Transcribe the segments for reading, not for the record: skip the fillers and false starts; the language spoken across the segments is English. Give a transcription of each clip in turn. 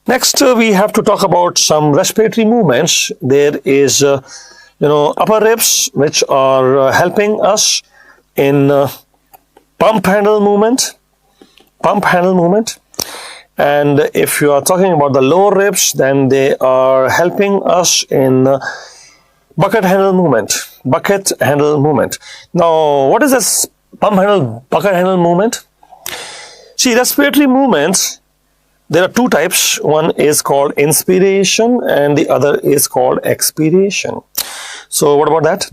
Next, we have to talk about some respiratory movements. There is, upper ribs, which are helping us in pump handle movement. And if you are talking about the lower ribs, then they are helping us in bucket handle movement. Now, what is this bucket handle movement? See, respiratory movements, there are two types. One is called inspiration and the other is called expiration. So what about that?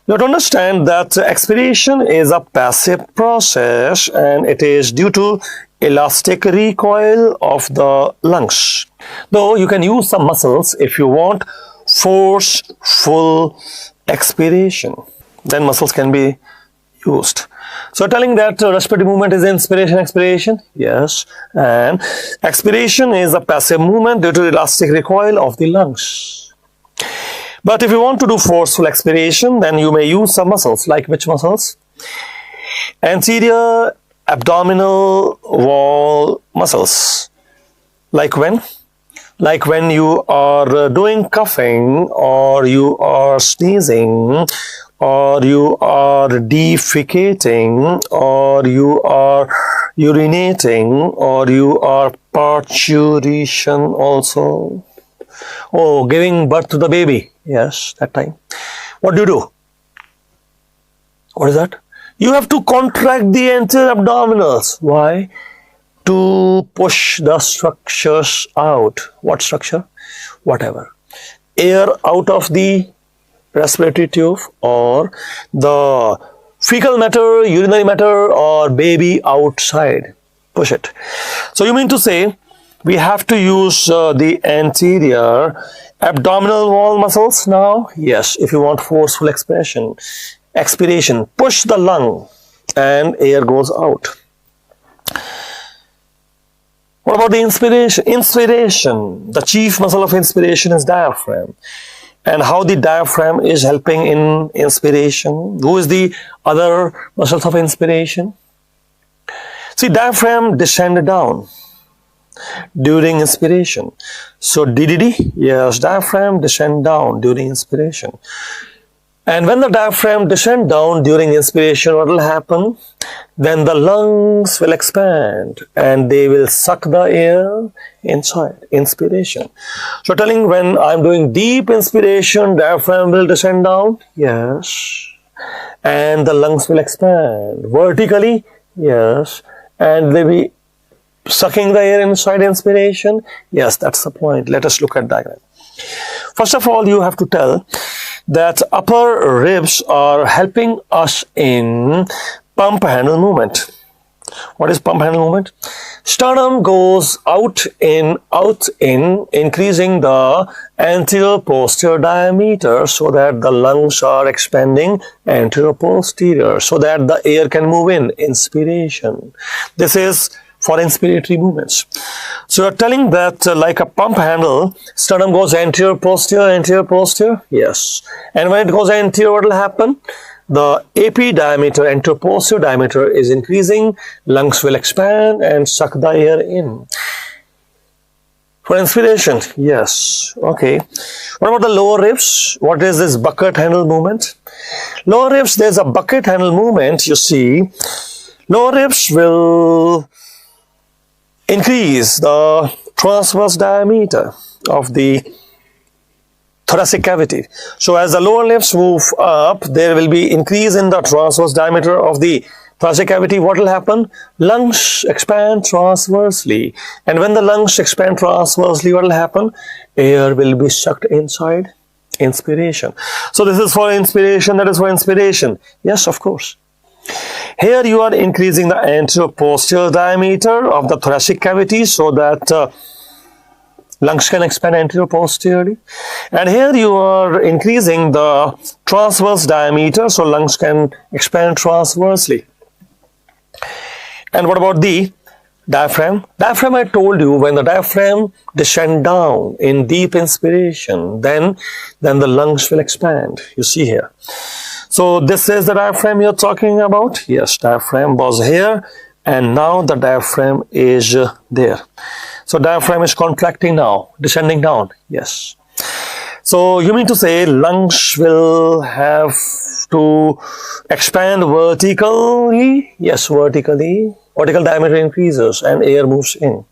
You have to understand that expiration is a passive process and it is due to elastic recoil of the lungs. Though you can use some muscles if you want forceful expiration, then muscles can be used. So telling that respiratory movement is inspiration, expiration, yes, and expiration is a passive movement due to elastic recoil of the lungs. But if you want to do forceful expiration, then you may use some muscles. Like which muscles? Anterior abdominal wall muscles. Like when? Like when you are doing coughing, or you are sneezing, or you are defecating, or you are urinating, or you are parturition also. Oh, giving birth to the baby. Yes, that time. What do? What is that? You have to contract the anterior abdominals. Why? To push the structures out. What structure? Whatever. Air out of the respiratory tube, or the fecal matter, urinary matter, or baby outside. Push it. So you mean to say we have to use the anterior abdominal wall muscles now? Yes, if you want forceful expiration, push the lung and air goes out. What about the inspiration? Inspiration, the chief muscle of inspiration is diaphragm. And how the diaphragm is helping in inspiration? Who is the other muscles of inspiration? See, diaphragm descend down during inspiration. So DDD, yes, diaphragm descend down during inspiration. And when the diaphragm descend down during inspiration, what will happen? Then the lungs will expand and they will suck the air inside, inspiration. So telling when I'm doing deep inspiration, diaphragm will descend down, yes. And the lungs will expand vertically, yes. And they will be sucking the air inside inspiration, yes, that's the point. Let us look at diagram. First of all, you have to tell that upper ribs are helping us in pump handle movement. What is pump handle movement? Sternum goes out in, increasing the anterior posterior diameter so that the lungs are expanding anterior posterior so that the air can move in, inspiration. This is for inspiratory movements. So you're telling that like a pump handle, sternum goes anterior posterior, yes. And when it goes anterior, what will happen? The AP diameter, anterior posterior diameter is increasing, lungs will expand and suck the air in. For inspiration, yes, okay. What about the lower ribs? What is this bucket handle movement? Lower ribs, there's a bucket handle movement, you see. Lower ribs will increase the transverse diameter of the thoracic cavity. So as the lower ribs move up, there will be increase in the transverse diameter of the thoracic cavity. What will happen? Lungs expand transversely. And when the lungs expand transversely, what will happen? Air will be sucked inside, inspiration. So this is for inspiration, that is for inspiration. Yes, of course. Here you are increasing the anterior posterior diameter of the thoracic cavity so that lungs can expand anterior posteriorly. And here you are increasing the transverse diameter so lungs can expand transversely. And what about the diaphragm? Diaphragm, I told you, when the diaphragm descend down in deep inspiration, then the lungs will expand. You see here. So this is the diaphragm you're talking about. Yes, diaphragm was here and now the diaphragm is there. So diaphragm is contracting now, descending down. Yes. So you mean to say lungs will have to expand vertically? Yes, vertically. Vertical diameter increases and air moves in.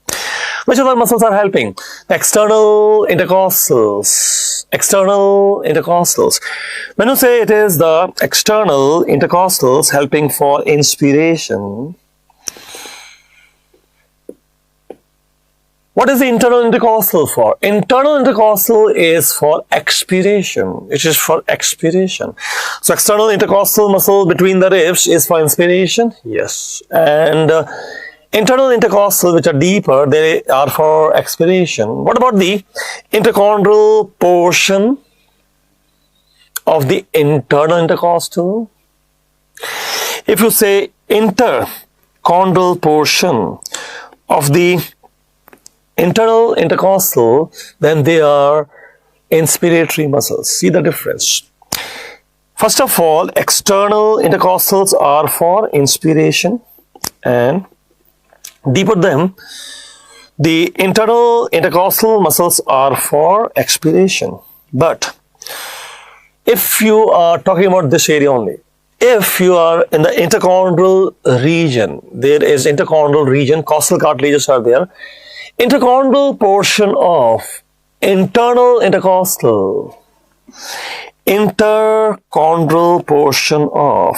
Which other muscles are helping? External intercostals. External intercostals. When you say it is the external intercostals helping for inspiration, what is the internal intercostal for? Internal intercostal is for expiration. It is for expiration. So external intercostal muscle between the ribs is for inspiration. Yes. And internal intercostal, which are deeper, they are for expiration. What about the interchondral portion of the internal intercostal? If you say interchondral portion of the internal intercostal, then they are inspiratory muscles. See the difference. First of all, external intercostals are for inspiration, and deeper them, the internal intercostal muscles are for expiration. But if you are talking about this area only, if you are in the interchondral region, there is interchondral region, costal cartilages are there. Interchondral portion of internal intercostal, interchondral portion of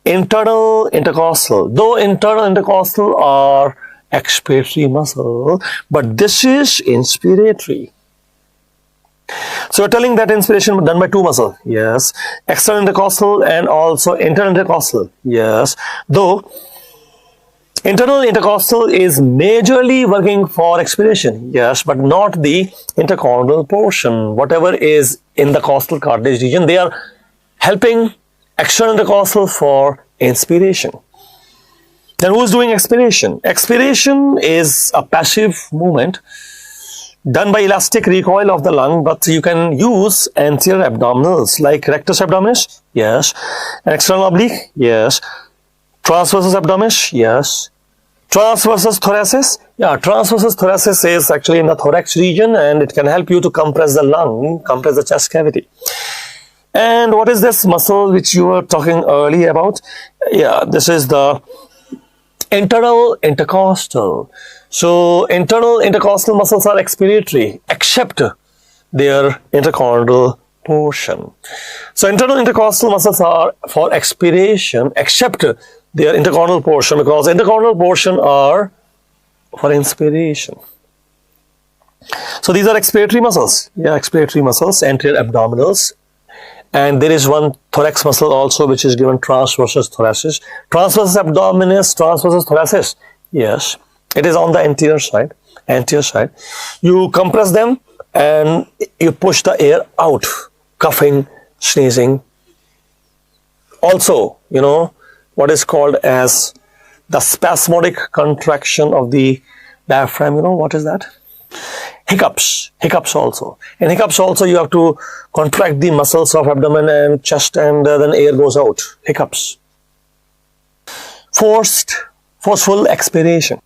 internal intercostal, though internal intercostal are expiratory muscle, but this is inspiratory. So you're telling that inspiration was done by two muscles. Yes. External intercostal and also internal intercostal. Yes. Though internal intercostal is majorly working for expiration, yes, but not the interchondral portion. Whatever is in the costal cartilage region, they are helping external intercostal for inspiration. Then who is doing expiration? Expiration is a passive movement done by elastic recoil of the lung, but you can use anterior abdominals like rectus abdominis, yes, and external oblique, yes. Transversus abdominis, yes. Transversus thoracis, yeah, transversus thoracis is actually in the thorax region and it can help you to compress the lung, compress the chest cavity. And what is this muscle which you were talking earlier about? Yeah, this is the internal intercostal. So internal intercostal muscles are expiratory except their interchondral portion. So internal intercostal muscles are for expiration except their interchondral portion, because interchondral portion are for inspiration. So these are expiratory muscles. Yeah, expiratory muscles, anterior abdominals. And there is one thorax muscle also which is given transversus thoracis. Transversus abdominis, transversus thoracis. Yes, it is on the anterior side. Anterior side. You compress them and you push the air out. Coughing, sneezing. Also, you know, what is called as the spasmodic contraction of the diaphragm. You know, what is that? Hiccups. Hiccups also. In hiccups also you have to contract the muscles of abdomen and chest, and then air goes out. Hiccups. Forceful expiration.